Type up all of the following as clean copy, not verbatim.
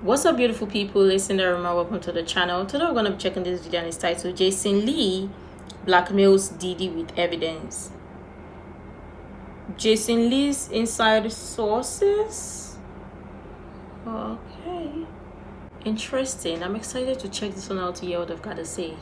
What's up, beautiful people? It's Sindafam. Welcome to the channel. Today we're going to be checking this video and it's titled Jason Lee blackmails Diddy with evidence. Jason Lee's inside sources. Okay, interesting. I'm excited to check this one out to hear what I've got to say.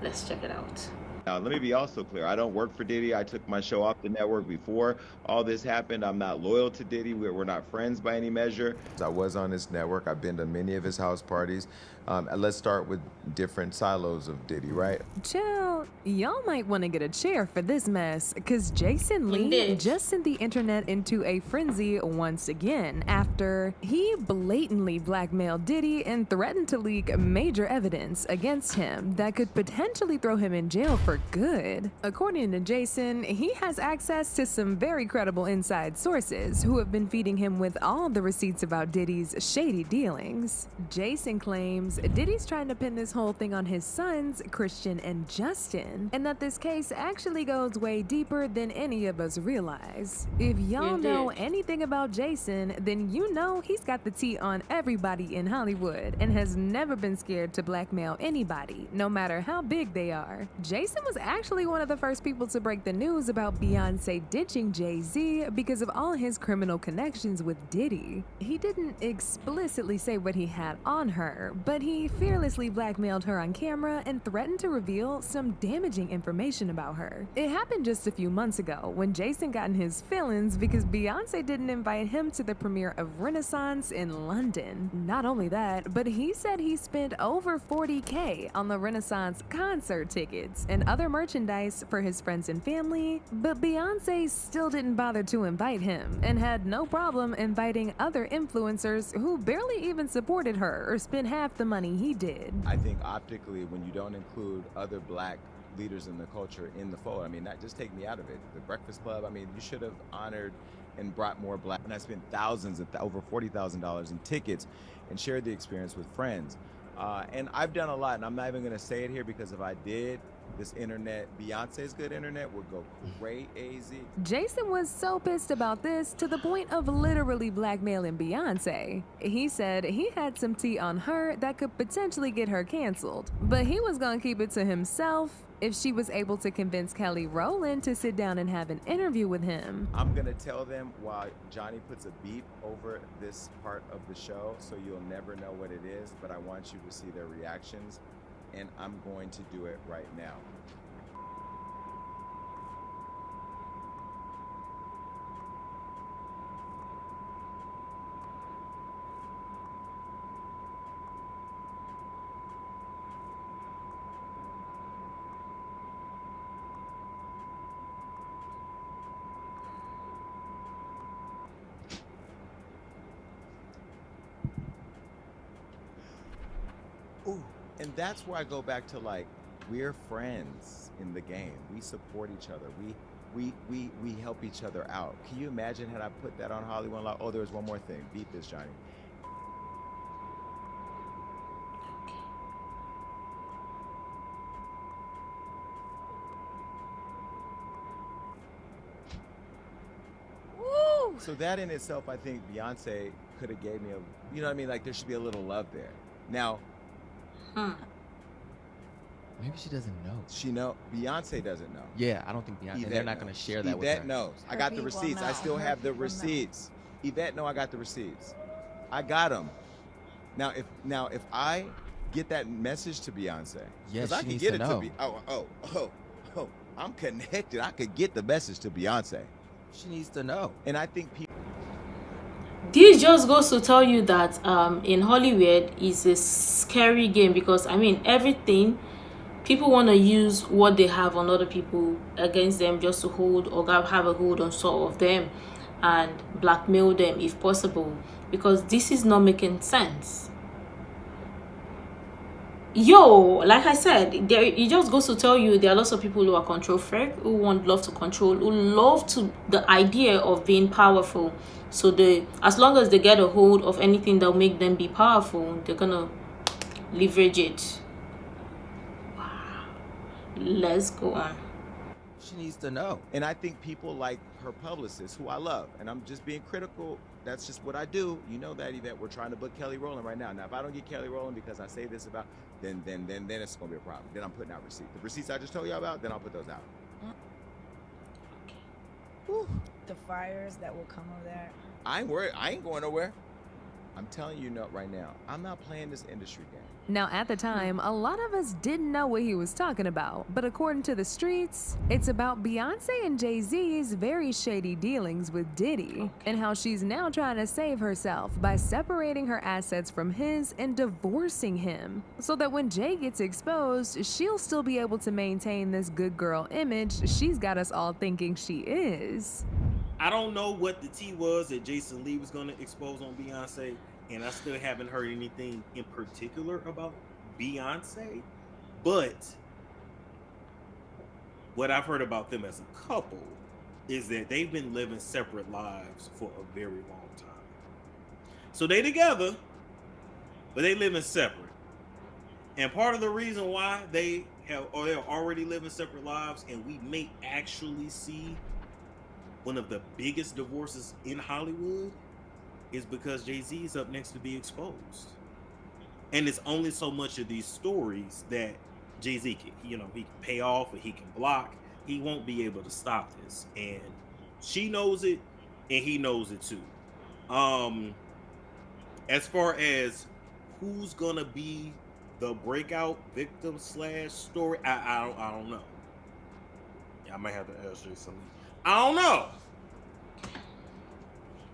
Let's check it out. Now, let me be also clear. I don't work for Diddy. I took my show off the network before all this happened. I'm not loyal to Diddy. We're not friends by any measure. I was on this network. I've been to many of his house parties. Let's start with different silos of Diddy, right? Chill, y'all might want to get a chair for this mess, because Jason Lee just sent the internet into a frenzy once again after he blatantly blackmailed Diddy and threatened to leak major evidence against him that could potentially throw him in jail for good. According to Jason, he has access to some very credible inside sources who have been feeding him with all the receipts about Diddy's shady dealings. Jason claims Diddy's trying to pin this whole thing on his sons, Christian and Justin, and that this case actually goes way deeper than any of us realize. If y'all know anything about Jason, then you know he's got the tea on everybody in Hollywood and has never been scared to blackmail anybody, no matter how big they are. Jason was actually one of the first people to break the news about Beyonce ditching Jay-Z because of all his criminal connections with Diddy. He didn't explicitly say what he had on her, but he fearlessly blackmailed her on camera and threatened to reveal some damaging information about her. It happened just a few months ago when Jason got in his feelings because Beyonce didn't invite him to the premiere of Renaissance in London. Not only that, but he said he spent over $40K on the Renaissance concert tickets and other merchandise for his friends and family, but Beyonce still didn't bother to invite him and had no problem inviting other influencers who barely even supported her or spent half the money he did. I think optically, when you don't include other black leaders in the culture in the fold, I mean, that just take me out of it. The Breakfast Club, I mean, you should have honored and brought more black, and I spent thousands of over $40,000 in tickets and shared the experience with friends. And I've done a lot, and I'm not even gonna say it here because if I did, this internet, Beyonce's good internet, would go crazy. Jason was so pissed about this to the point of literally blackmailing Beyonce. He said he had some tea on her that could potentially get her canceled, but he was gonna keep it to himself if she was able to convince Kelly Rowland to sit down and have an interview with him. I'm gonna tell them while Johnny puts a beep over this part of the show, so you'll never know what it is, but I want you to see their reactions, and I'm going to do it right now. Ooh, and that's where I go back to, like, we're friends in the game. We support each other. We help each other out. Can you imagine had I put that on Hollywood Law? Oh, there was one more thing. Beat this, Johnny. Woo! So that in itself, I think Beyonce could have gave me a, you know what I mean? Like, there should be a little love there. Now, maybe she doesn't know. Beyonce doesn't know. Yeah, I don't think Beyonce. They're not going to share that with her. Yvette knows. I got the receipts. I still have the receipts. Yvette know I got the receipts. I got them. Now, if I get that message to Beyonce, yes, I can get it to be. Oh, I'm connected. I could get the message to Beyonce. She needs to know. And I think people. This just goes to tell you that in Hollywood is a scary game, because I mean, everything people want to use what they have on other people against them just to hold or have a hold on some of them and blackmail them if possible, because this is not making sense. Like I said, it just goes to tell you there are lots of people who are control freak, who love to control, who love to the idea of being powerful. So as long as they get a hold of anything that will make them be powerful, they're gonna leverage it. Wow. Let's go on. She needs to know. And I think people like her publicist, who I love, and I'm just being critical That's just what I do. You know that, Yvette. We're trying to book Kelly Rowland right now. Now, if I don't get Kelly Rowland because I say this about, then it's gonna be a problem. Then I'm putting out receipts. The receipts I just told you about, then I'll put those out. Okay. The fires that will come of that. I ain't worried. I ain't going nowhere. I'm telling you right now, I'm not playing this industry game. Now, at the time, a lot of us didn't know what he was talking about, but according to the streets, it's about Beyonce and Jay-Z's very shady dealings with Diddy, and how she's now trying to save herself by separating her assets from his and divorcing him, so that when Jay gets exposed, she'll still be able to maintain this good girl image she's got us all thinking she is. I don't know what the tea was that Jason Lee was going to expose on Beyonce, and I still haven't heard anything in particular about Beyonce, but what I've heard about them as a couple is that they've been living separate lives for a very long time. So they together, but they living separate. And part of the reason why they're already living separate lives, and we may actually see one of the biggest divorces in Hollywood, is because Jay-Z is up next to be exposed. And it's only so much of these stories that Jay-Z can, he can pay off or he can block. He won't be able to stop this. And she knows it, and he knows it too. As far as who's gonna be the breakout victim / story, I don't know. Yeah, I might have to ask you something. I don't know.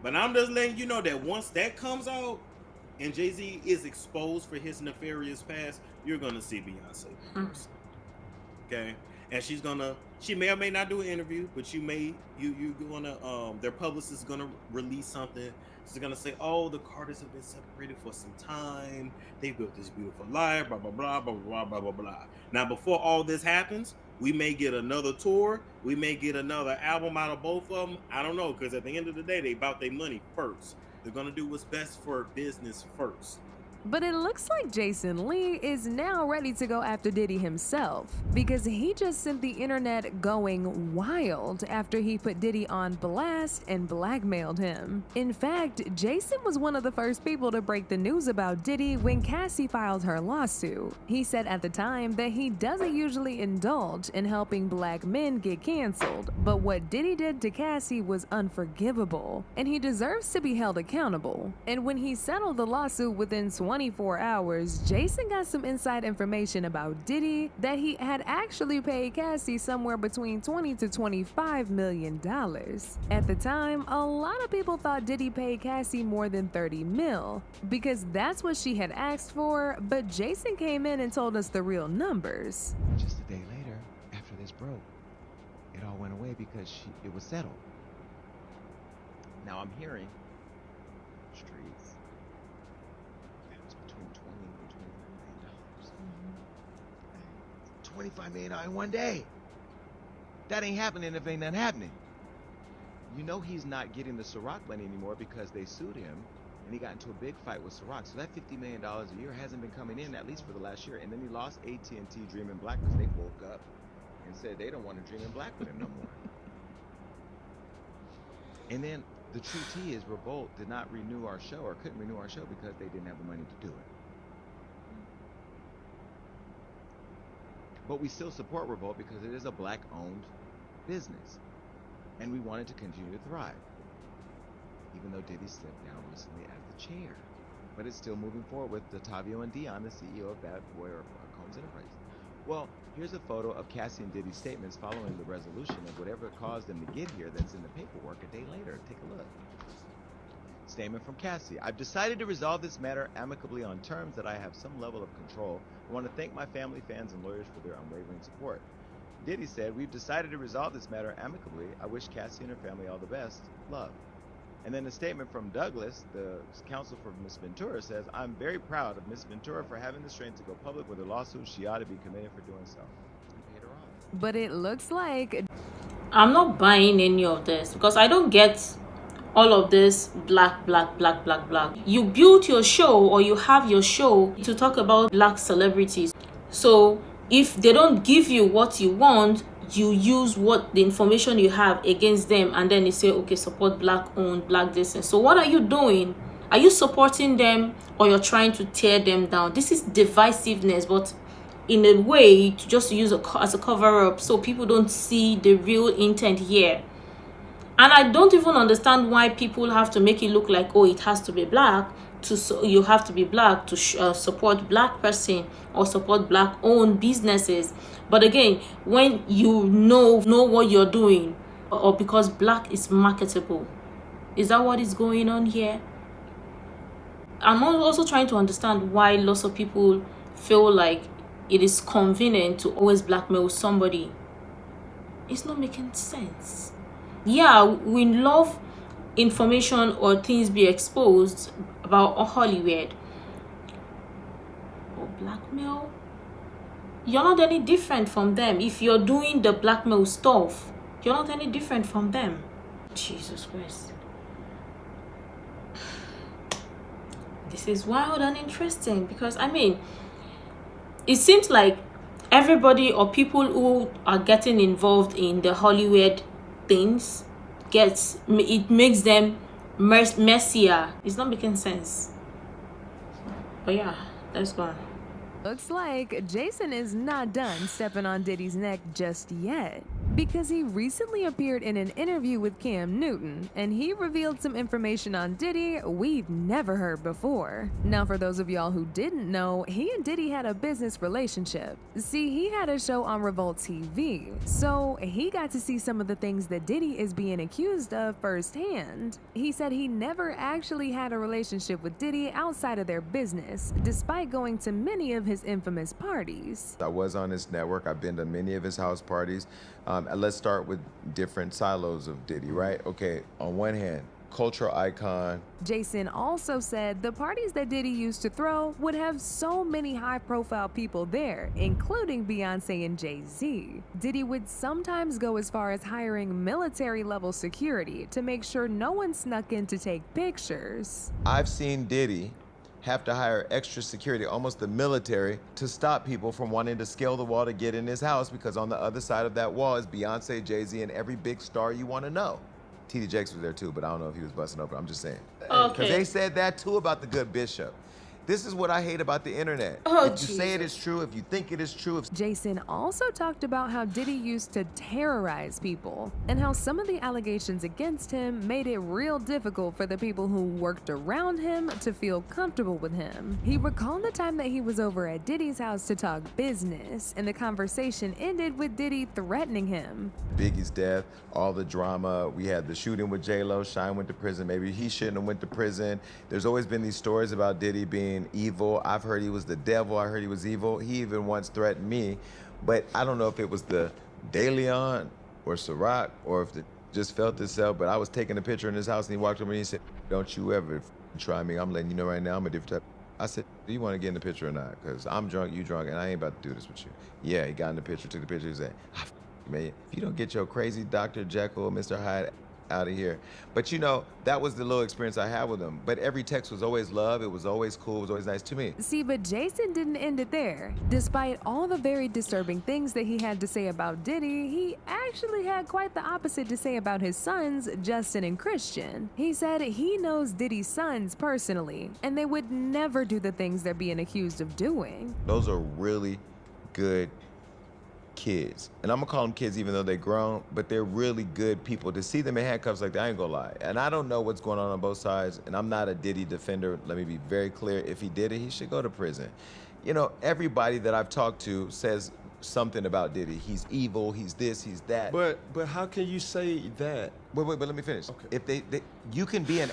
But I'm just letting you know that once that comes out and Jay-Z is exposed for his nefarious past, you're gonna see Beyonce in person. Okay? And she may or may not do an interview, but their publicist is gonna release something. She's gonna say, oh, the Carters have been separated for some time. They built this beautiful life, blah, blah, blah, blah, blah, blah, blah, blah. Now, before all this happens, we may get another tour. We may get another album out of both of them. I don't know, because at the end of the day, they about their money first. They're going to do what's best for business first. But it looks like Jason Lee is now ready to go after Diddy himself, because he just sent the internet going wild after he put Diddy on blast and blackmailed him. In fact, Jason was one of the first people to break the news about Diddy when Cassie filed her lawsuit. He said at the time that he doesn't usually indulge in helping black men get canceled, but what Diddy did to Cassie was unforgivable, and he deserves to be held accountable. And when he settled the lawsuit within 24 hours, Jason got some inside information about Diddy that he had actually paid Cassie somewhere between $20 to $25 million. At the time, a lot of people thought Diddy paid Cassie more than $30 million, because that's what she had asked for, but Jason came in and told us the real numbers. Just a day later, after this broke, it all went away because it was settled. Now I'm hearing streets that it was between $20 and $25 million. $25 million in one day. That ain't happening if ain't nothing happening. You know he's not getting the Ciroc money anymore because they sued him and he got into a big fight with Ciroc. So that $50 million a year hasn't been coming in, at least for the last year. And then he lost AT&T Dreaming Black because they woke up and said they don't want to dream in black with him no more. And then the true tea is Revolt did not renew our show, or couldn't renew our show because they didn't have the money to do it. But we still support Revolt because it is a black-owned business, and we want it to continue to thrive. Even though Diddy stepped down recently as the chair, but it's still moving forward with Tavio and Dion, the CEO of Bad Boy or Combs Enterprises. Well, here's a photo of Cassie and Diddy's statements following the resolution of whatever caused them to get here that's in the paperwork a day later. Take a look. Statement from Cassie. I've decided to resolve this matter amicably on terms that I have some level of control. I want to thank my family, fans, and lawyers for their unwavering support. Diddy said, we've decided to resolve this matter amicably. I wish Cassie and her family all the best. Love. And then a statement from Douglas, the counsel for Ms. Ventura, says, I'm very proud of Ms. Ventura for having the strength to go public with her lawsuit. She ought to be commended for doing so. We paid her off. But it looks like I'm not buying any of this, because I don't get all of this black. You build your show, or you have your show to talk about black celebrities. So if they don't give you what you want, you use what the information you have against them, and then they say, okay, support black owned, black this. And so what are you doing? Are you supporting them, or you're trying to tear them down? This is divisiveness, but in a way to just use as a cover up so people don't see the real intent here. And I don't even understand why people have to make it look like, oh, it has to be black, you have to be black to support black person or support black owned businesses. But again, when you know what you're doing, or because black is marketable, is that what is going on here? I'm also trying to understand why lots of people feel like it is convenient to always blackmail somebody. It's not making sense. Yeah, we love information or things be exposed about Hollywood. Or blackmail? You're not any different from them. If you're doing the blackmail stuff, you're not any different from them. Jesus Christ. This is wild and interesting, because I mean, it seems like everybody or people who are getting involved in the Hollywood things it makes them messier. It's not making sense. But yeah, let's go on. Looks like Jason is not done stepping on Diddy's neck just yet, because he recently appeared in an interview with Cam Newton, and he revealed some information on Diddy we've never heard before. Now, for those of y'all who didn't know, he and Diddy had a business relationship. See, he had a show on Revolt TV, so he got to see some of the things that Diddy is being accused of firsthand. He said he never actually had a relationship with Diddy outside of their business, despite going to many of his infamous parties. I was on his network. I've been to many of his house parties. Let's start with different silos of Diddy, right? Okay, on one hand, cultural icon. Jason also said the parties that Diddy used to throw would have so many high-profile people there, including Beyonce and Jay-Z. Diddy would sometimes go as far as hiring military-level security to make sure no one snuck in to take pictures. I've seen Diddy have to hire extra security, almost the military, to stop people from wanting to scale the wall to get in his house, because on the other side of that wall is Beyonce, Jay-Z, and every big star you want to know. T.D. Jakes was there too, but I don't know if he was busting open. I'm just saying. Okay. Because they said that too about the good bishop. This is what I hate about the internet. Oh, if you say it is true, if you think it is true. Jason also talked about how Diddy used to terrorize people, and how some of the allegations against him made it real difficult for the people who worked around him to feel comfortable with him. He recalled the time that he was over at Diddy's house to talk business, and the conversation ended with Diddy threatening him. Biggie's death, all the drama. We had the shooting with J-Lo. Shine went to prison. Maybe he shouldn't have went to prison. There's always been these stories about Diddy being evil. I've heard he was the devil. I heard he was evil. He even once threatened me, but I don't know if it was the De Leon or Ciroc or if it just felt itself, but I was taking a picture in his house and he walked over and he said, "Don't you ever try me. I'm letting you know right now I'm a different type." I said, "Do you want to get in the picture or not? Because I'm drunk, you drunk, and I ain't about to do this with you." Yeah, he got in the picture, took the picture, he said, "Man, if you don't get your crazy Dr. Jekyll, Mr. Hyde out of here." But you know, that was the little experience I had with him. But every text was always love. It was always cool. It was always nice to me. See, but Jason didn't end it there. Despite all the very disturbing things that he had to say about Diddy, he actually had quite the opposite to say about his sons, Justin and Christian. He said he knows Diddy's sons personally, and they would never do the things they're being accused of doing. Those are really good kids, and I'm gonna call them kids even though they're grown, but they're really good people. To see them in handcuffs like that, I ain't gonna lie. And I don't know what's going on both sides, and I'm not a Diddy defender. Let me be very clear. If he did it, he should go to prison. You know, everybody that I've talked to says something about Diddy. He's evil, he's this, he's that. But how can you say that? Wait, but let me finish. Okay. If they you can be an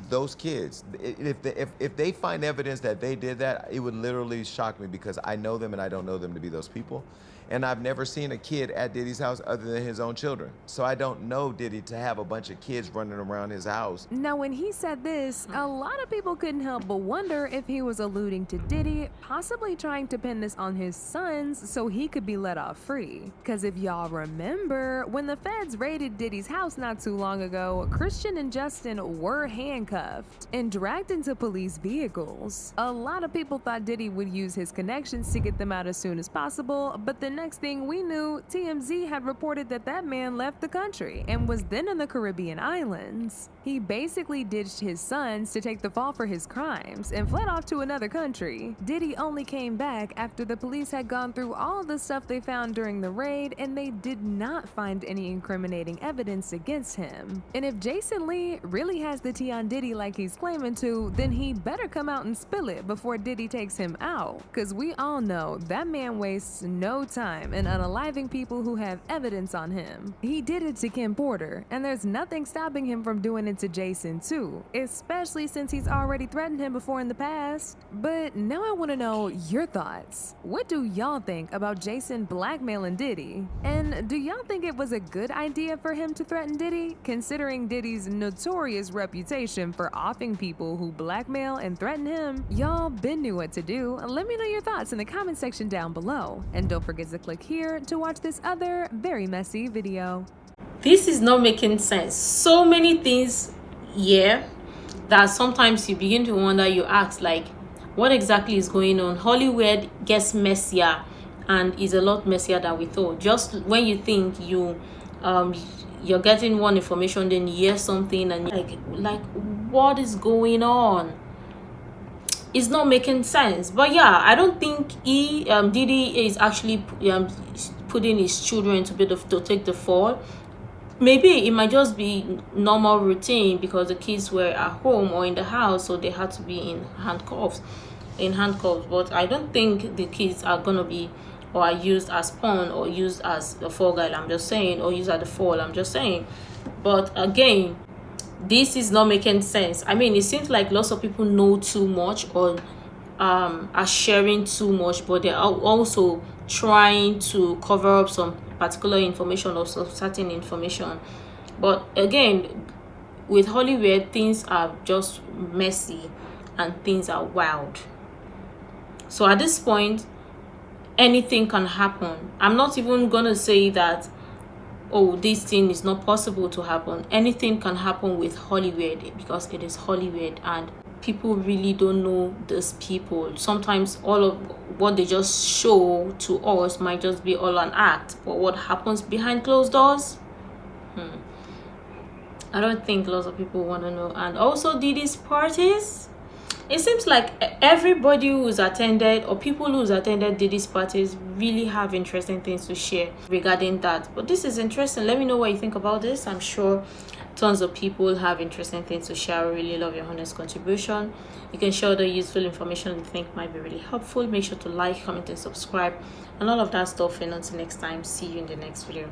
those kids, if they find evidence that they did that, it would literally shock me, because I know them and I don't know them to be those people. And I've never seen a kid at Diddy's house other than his own children. So I don't know Diddy to have a bunch of kids running around his house. Now, when he said this, a lot of people couldn't help but wonder if he was alluding to Diddy possibly trying to pin this on his sons so he could be let off free. Because if y'all remember, when the feds raided Diddy's house not too long ago, Christian and Justin were handcuffed and dragged into police vehicles. A lot of people thought Diddy would use his connections to get them out as soon as possible, but the And next thing we knew, TMZ had reported that that man left the country and was then in the Caribbean islands. He basically ditched his sons to take the fall for his crimes and fled off to another country. Diddy only came back after the police had gone through all the stuff they found during the raid, and they did not find any incriminating evidence against him. And if Jason Lee really has the tea on Diddy like he's claiming to, then he better come out and spill it before Diddy takes him out. Cause we all know that man wastes no time in unaliving people who have evidence on him. He did it to Kim Porter, and there's nothing stopping him from doing it to Jason too, especially since he's already threatened him before in the past. But now I want to know your thoughts. What do y'all think about Jason blackmailing Diddy? And do y'all think it was a good idea for him to threaten Diddy, considering Diddy's notorious reputation for offing people who blackmail and threaten him? Y'all been knew what to do. Let me know your thoughts in the comment section down below. And don't forget to click here to watch this other very messy video. This is not making sense. So many things here that sometimes you begin to wonder, you ask like, what exactly is going on? Hollywood gets messier and is a lot messier than we thought. Just when you think you're getting one information, then you hear something and like what is going on? It's not making sense. But yeah, I don't think Diddy is actually putting his children to take the fall. Maybe it might just be normal routine because the kids were at home or in the house, so they had to be in handcuffs. But I don't think the kids are gonna be or are used as pawn or used as a fall guy. I'm just saying, or used as the fall. I'm just saying. But again, this is not making sense. I mean, it seems like lots of people know too much or are sharing too much, but they are also trying to cover up some particular information or some certain information. But again, with Hollywood, things are just messy and things are wild. So at this point, anything can happen. I'm not even gonna say that, oh, this thing is not possible to happen. Anything can happen with Hollywood because it is Hollywood and people really don't know these people. Sometimes all of what they just show to us might just be all an act, but what happens behind closed doors, I don't think lots of people want to know. And also Diddy's parties, it seems like everybody who's attended or people who's attended Diddy's parties really have interesting things to share regarding that. But this is interesting. Let me know what you think about this. I'm sure tons of people have interesting things to share. I really love your honest contribution. You can share the useful information you think might be really helpful. Make sure to like, comment, and subscribe and all of that stuff. And until next time, see you in the next video.